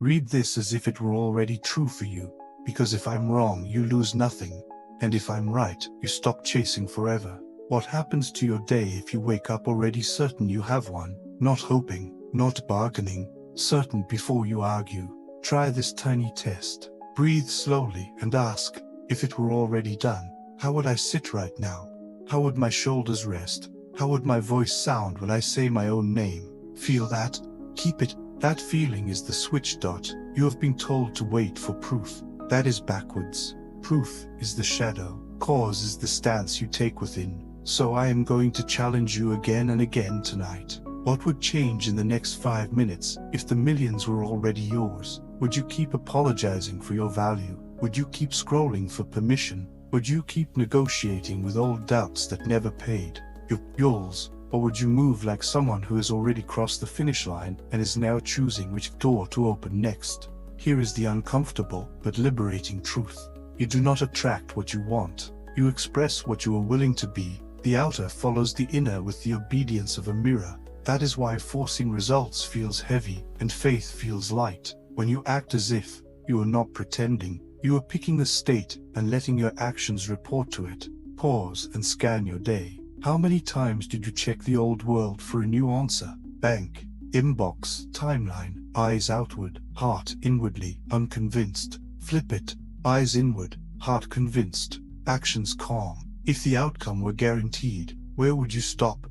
Read this as if it were already true for you, because if I'm wrong, you lose nothing, and if I'm right, you stop chasing forever. What happens to your day if you wake up already certain you have one, not hoping, not bargaining, certain before you argue? Try this tiny test. Breathe slowly and ask, if it were already done, how would I sit right now? How would my shoulders rest? How would my voice sound when I say my own name? Feel that? Keep it. That feeling is the switch dot. You have been told to wait for proof. That is backwards. Proof is the shadow. Cause is the stance you take within. So I am going to challenge you again and again tonight. What would change in the next 5 minutes if the millions were already yours? Would you keep apologizing for your value? Would you keep scrolling for permission? Would you keep negotiating with old doubts that never paid? Yours? Or would you move like someone who has already crossed the finish line and is now choosing which door to open next? Here is the uncomfortable but liberating truth. You do not attract what you want. You express what you are willing to be. The outer follows the inner with the obedience of a mirror. That is why forcing results feels heavy and faith feels light. When you act as if you are not pretending, you are picking the state and letting your actions report to it. Pause and scan your day. How many times did you check the old world for a new answer? Bank, inbox, timeline, eyes outward, heart inwardly, unconvinced. Flip it, eyes inward, heart convinced, actions calm. If the outcome were guaranteed, where would you stop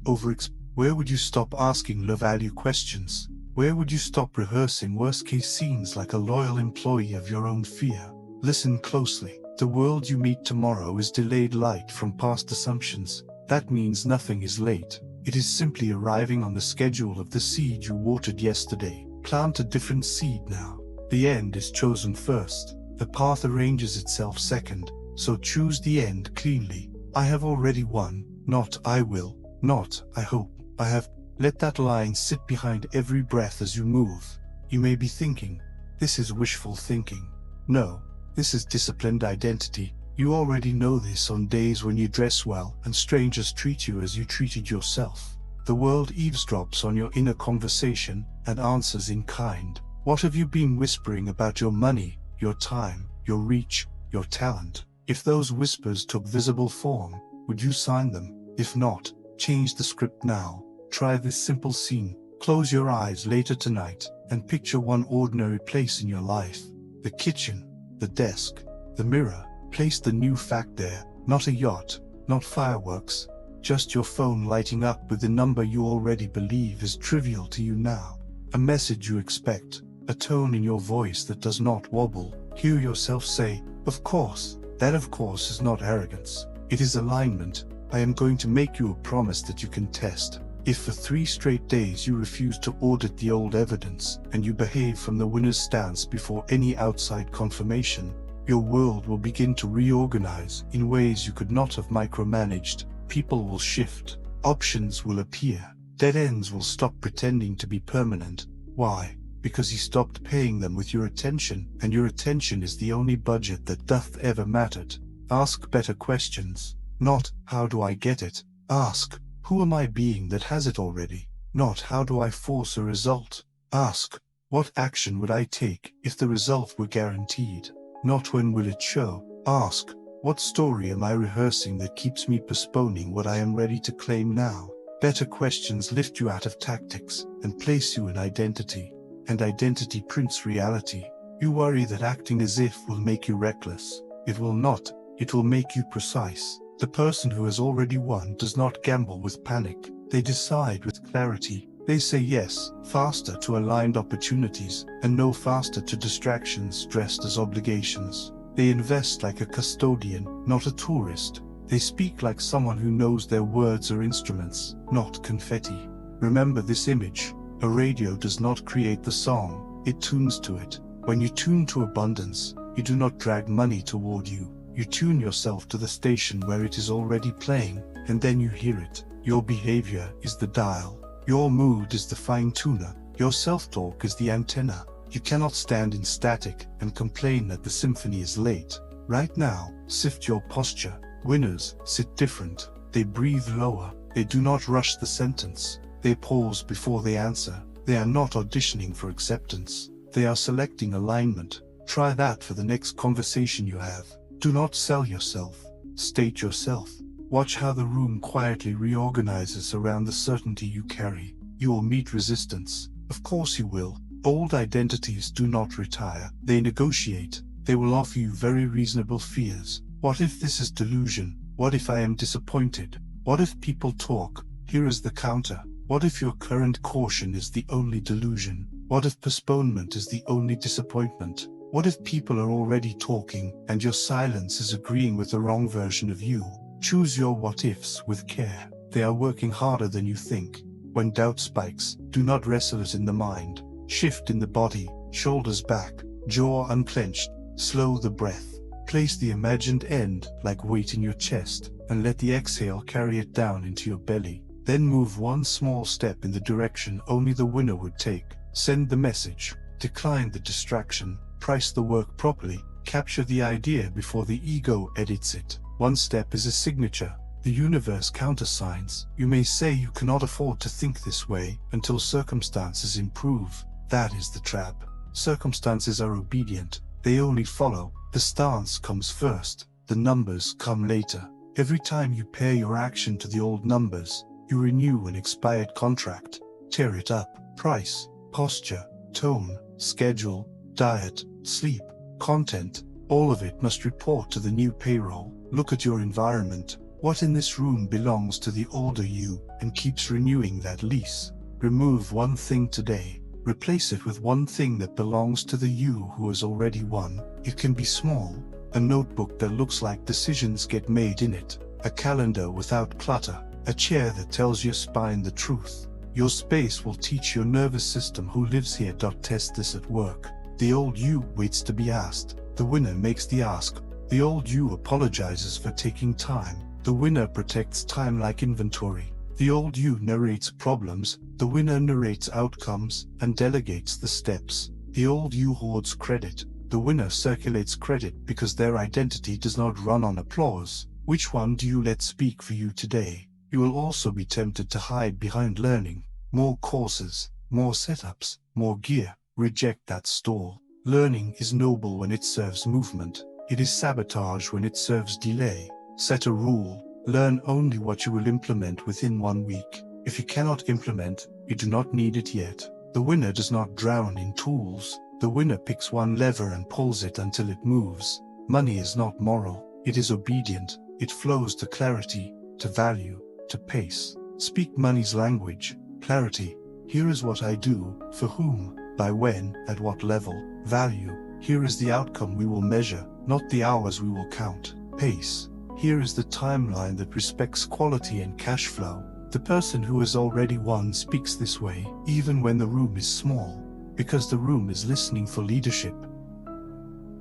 Where would you stop asking low-value questions? Where would you stop rehearsing worst-case scenes like a loyal employee of your own fear? Listen closely. The world you meet tomorrow is delayed light from past assumptions. That means nothing is late. It is simply arriving on the schedule of the seed you watered yesterday. Plant a different seed now. The end is chosen first. The path arranges itself second. So choose the end cleanly. I have already won, not I will, not I hope, I have. Let that line sit behind every breath as you move. You may be thinking, this is wishful thinking. No, this is disciplined identity. You already know this on days when you dress well and strangers treat you as you treated yourself. The world eavesdrops on your inner conversation and answers in kind. What have you been whispering about your money, your time, your reach, your talent? If those whispers took visible form, would you sign them? If not, change the script now. Try this simple scene. Close your eyes later tonight and picture one ordinary place in your life. The kitchen, the desk, the mirror. Place the new fact there, not a yacht, not fireworks, just your phone lighting up with the number you already believe is trivial to you now. A message you expect, a tone in your voice that does not wobble. Hear yourself say, of course. That of course is not arrogance. It is alignment. I am going to make you a promise that you can test. If for 3 straight days you refuse to audit the old evidence and you behave from the winner's stance before any outside confirmation, your world will begin to reorganize in ways you could not have micromanaged. People will shift. Options will appear. Dead ends will stop pretending to be permanent. Why? Because you stopped paying them with your attention, and your attention is the only budget that doth ever mattered. Ask better questions. Not, how do I get it? Ask, who am I being that has it already? Not, how do I force a result? Ask, what action would I take if the result were guaranteed? Not, when will it show? Ask, what story am I rehearsing that keeps me postponing what I am ready to claim now? Better questions lift you out of tactics and place you in identity. And identity prints reality. You worry that acting as if will make you reckless. It will not. It will make you precise. The person who has already won does not gamble with panic. They decide with clarity. They say yes, faster to aligned opportunities, and no faster to distractions dressed as obligations. They invest like a custodian, not a tourist. They speak like someone who knows their words are instruments, not confetti. Remember this image. A radio does not create the song, it tunes to it. When you tune to abundance, you do not drag money toward you. You tune yourself to the station where it is already playing, and then you hear it. Your behavior is the dial. Your mood is the fine-tuner. Your self-talk is the antenna. You cannot stand in static and complain that the symphony is late. Right now, sift your posture. Winners sit different. They breathe lower. They do not rush the sentence. They pause before they answer. They are not auditioning for acceptance. They are selecting alignment. Try that for the next conversation you have. Do not sell yourself. State yourself. Watch how the room quietly reorganizes around the certainty you carry. You will meet resistance. Of course you will. Old identities do not retire. They negotiate. They will offer you very reasonable fears. What if this is delusion? What if I am disappointed? What if people talk? Here is the counter. What if your current caution is the only delusion? What if postponement is the only disappointment? What if people are already talking, and your silence is agreeing with the wrong version of you? Choose your what-ifs with care. They are working harder than you think. When doubt spikes, do not wrestle it in the mind. Shift in the body, shoulders back, jaw unclenched. Slow the breath. Place the imagined end like weight in your chest, and let the exhale carry it down into your belly. Then move one small step in the direction only the winner would take. Send the message. Decline the distraction. Price the work properly. Capture the idea before the ego edits it. One step is a signature. The universe countersigns. You may say you cannot afford to think this way until circumstances improve. That is the trap. Circumstances are obedient. They only follow. The stance comes first. The numbers come later. Every time you pair your action to the old numbers, you renew an expired contract. Tear it up. Price, posture, tone, schedule, diet, sleep, content, all of it must report to the new payroll. Look at your environment. What in this room belongs to the older you and keeps renewing that lease? Remove one thing today. Replace it with one thing that belongs to the you who has already won. It can be small. A notebook that looks like decisions get made in it. A calendar without clutter. A chair that tells your spine the truth. Your space will teach your nervous system who lives here. Test this at work. The old you waits to be asked. The winner makes the ask. The old you apologizes for taking time. The winner protects time like inventory. The old you narrates problems. The winner narrates outcomes and delegates the steps. The old you hoards credit. The winner circulates credit because their identity does not run on applause. Which one do you let speak for you today? You will also be tempted to hide behind learning. More courses, more setups, more gear. Reject that stall. Learning is noble when it serves movement. It is sabotage when it serves delay. Set a rule. Learn only what you will implement within 1 week. If you cannot implement, you do not need it yet. The winner does not drown in tools. The winner picks one lever and pulls it until it moves. Money is not moral. It is obedient. It flows to clarity, to value, to pace. Speak money's language. Clarity. Here is what I do, for whom, by when, at what level. Value. Here is the outcome we will measure, not the hours we will count. Pace. Here is the timeline that respects quality and cash flow. The person who has already won speaks this way, even when the room is small, because the room is listening for leadership.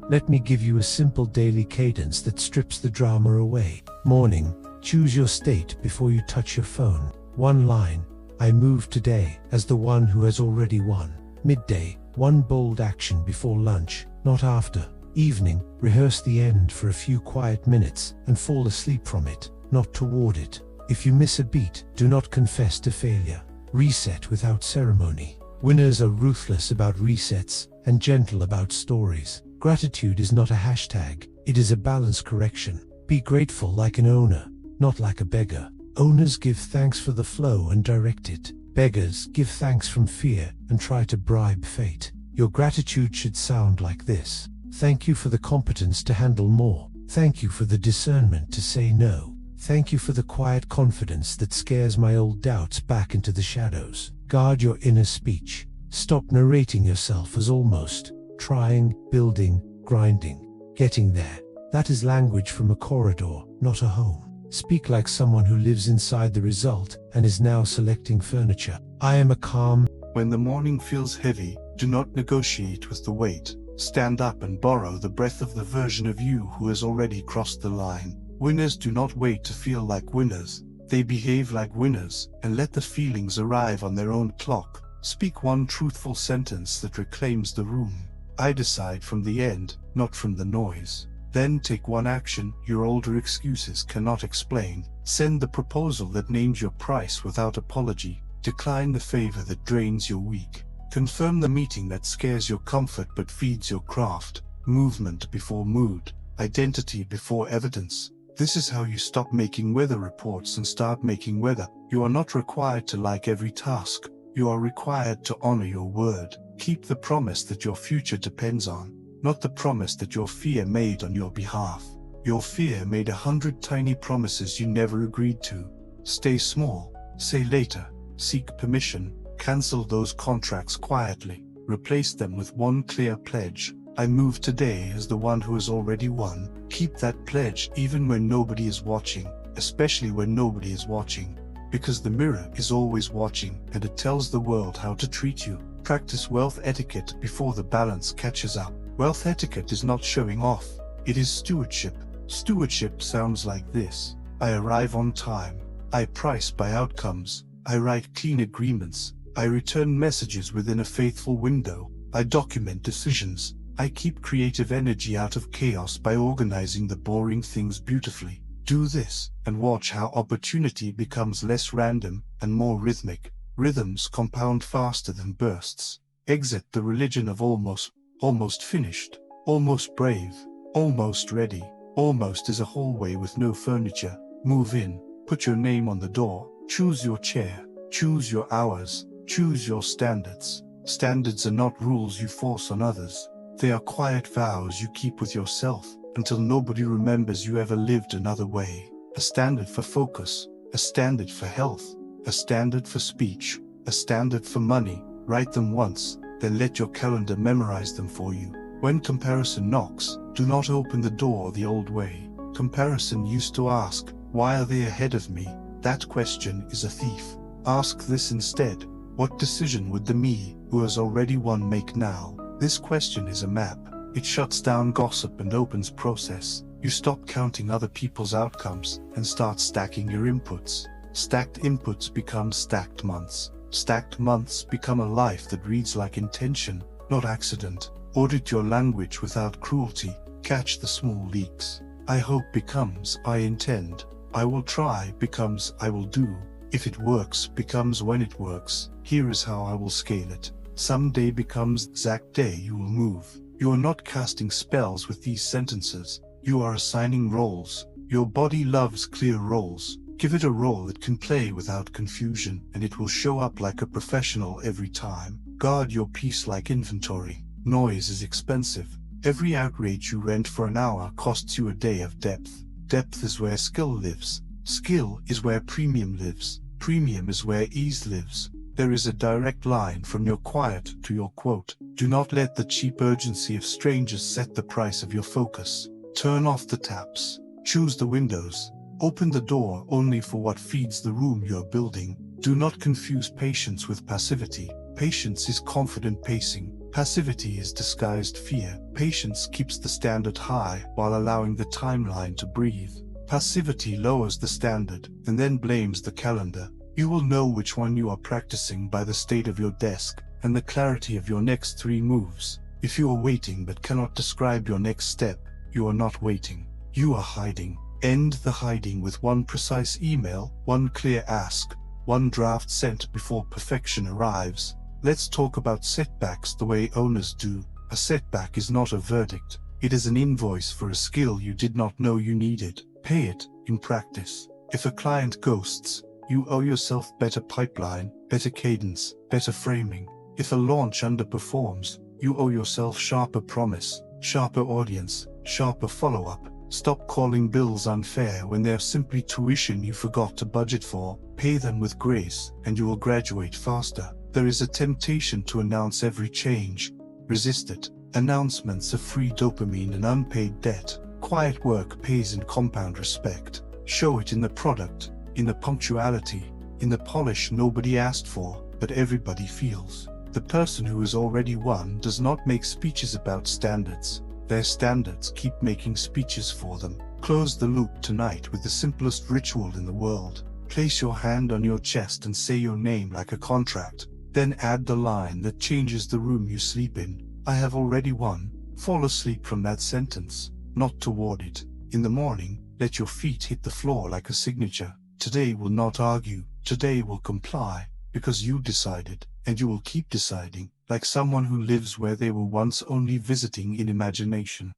Let me give you a simple daily cadence that strips the drama away. Morning. Choose your state before you touch your phone. One line. I move today as the one who has already won. Midday. One bold action before lunch, not after. Evening. Rehearse the end for a few quiet minutes and fall asleep from it, not toward it. If you miss a beat, do not confess to failure. Reset without ceremony. Winners are ruthless about resets and gentle about stories. Gratitude is not a hashtag, it is a balance correction. Be grateful like an owner, not like a beggar. Owners give thanks for the flow and direct it. Beggars give thanks from fear and try to bribe fate. Your gratitude should sound like this. Thank you for the competence to handle more. Thank you for the discernment to say no. Thank you for the quiet confidence that scares my old doubts back into the shadows. Guard your inner speech. Stop narrating yourself as almost, trying, building, grinding, getting there. That is language from a corridor, not a home. Speak like someone who lives inside the result and is now selecting furniture. I am a calm. When the morning feels heavy, do not negotiate with the weight. Stand up and borrow the breath of the version of you who has already crossed the line. Winners do not wait to feel like winners. They behave like winners and let the feelings arrive on their own clock. Speak one truthful sentence that reclaims the room. I decide from the end, not from the noise. Then take one action your older excuses cannot explain. Send the proposal that names your price without apology. Decline the favor that drains your week. Confirm the meeting that scares your comfort but feeds your craft. Movement before mood. Identity before evidence. This is how you stop making weather reports and start making weather. You are not required to like every task. You are required to honor your word. Keep the promise that your future depends on, not the promise that your fear made on your behalf. Your fear made 100 tiny promises you never agreed to. Stay small. Say later. Seek permission. Cancel those contracts quietly. Replace them with one clear pledge. I move today as the one who has already won. Keep that pledge even when nobody is watching, especially when nobody is watching. Because the mirror is always watching and it tells the world how to treat you. Practice wealth etiquette before the balance catches up. Wealth etiquette is not showing off. It is stewardship. Stewardship sounds like this. I arrive on time. I price by outcomes. I write clean agreements. I return messages within a faithful window. I document decisions. I keep creative energy out of chaos by organizing the boring things beautifully. Do this, and watch how opportunity becomes less random and more rhythmic. Rhythms compound faster than bursts. Exit the religion of almost. Almost finished. Almost brave. Almost ready. Almost is a hallway with no furniture. Move in. Put your name on the door. Choose your chair. Choose your hours. Choose your standards. Standards are not rules you force on others. They are quiet vows you keep with yourself until nobody remembers you ever lived another way. A standard for focus. A standard for health. A standard for speech. A standard for money. Write them once, then let your calendar memorize them for you. When comparison knocks, do not open the door the old way. Comparison used to ask, why are they ahead of me? That question is a thief. Ask this instead. What decision would the me who has already won make now? This question is a map. It shuts down gossip and opens process. You stop counting other people's outcomes and start stacking your inputs. Stacked inputs become stacked months. Stacked months become a life that reads like intention, not accident. Audit your language without cruelty. Catch the small leaks. I hope becomes I intend. I will try becomes I will do. If it works becomes when it works. Here is how I will scale it. Someday becomes exact day you will move. You are not casting spells with these sentences. You are assigning roles. Your body loves clear roles. Give it a role it can play without confusion, and it will show up like a professional every time. Guard your peace like inventory. Noise is expensive. Every outrage you rent for an hour costs you a day of depth. Depth is where skill lives. Skill is where premium lives. Premium is where ease lives. There is a direct line from your quiet to your quote. Do not let the cheap urgency of strangers set the price of your focus. Turn off the taps. Choose the windows. Open the door only for what feeds the room you're building. Do not confuse patience with passivity. Patience is confident pacing. Passivity is disguised fear. Patience keeps the standard high while allowing the timeline to breathe. Passivity lowers the standard and then blames the calendar. You will know which one you are practicing by the state of your desk and the clarity of your next 3 moves. If you are waiting but cannot describe your next step, you are not waiting. You are hiding. End the hiding with one precise email, one clear ask, one draft sent before perfection arrives. Let's talk about setbacks the way owners do. A setback is not a verdict. It is an invoice for a skill you did not know you needed. Pay it in practice. If a client ghosts, you owe yourself better pipeline, better cadence, better framing. If a launch underperforms, you owe yourself sharper promise, sharper audience, sharper follow-up. Stop calling bills unfair when they're simply tuition you forgot to budget for. Pay them with grace, and you will graduate faster. There is a temptation to announce every change. Resist it. Announcements are free dopamine and unpaid debt. Quiet work pays in compound respect. Show it in the product, in the punctuality, in the polish nobody asked for, but everybody feels. The person who has already won does not make speeches about standards. Their standards keep making speeches for them. Close the loop tonight with the simplest ritual in the world. Place your hand on your chest and say your name like a contract. Then add the line that changes the room you sleep in. I have already won. Fall asleep from that sentence, not toward it. In the morning, let your feet hit the floor like a signature. Today will not argue. Today will comply, because you decided, and you will keep deciding. like someone who lives where they were once only visiting in imagination.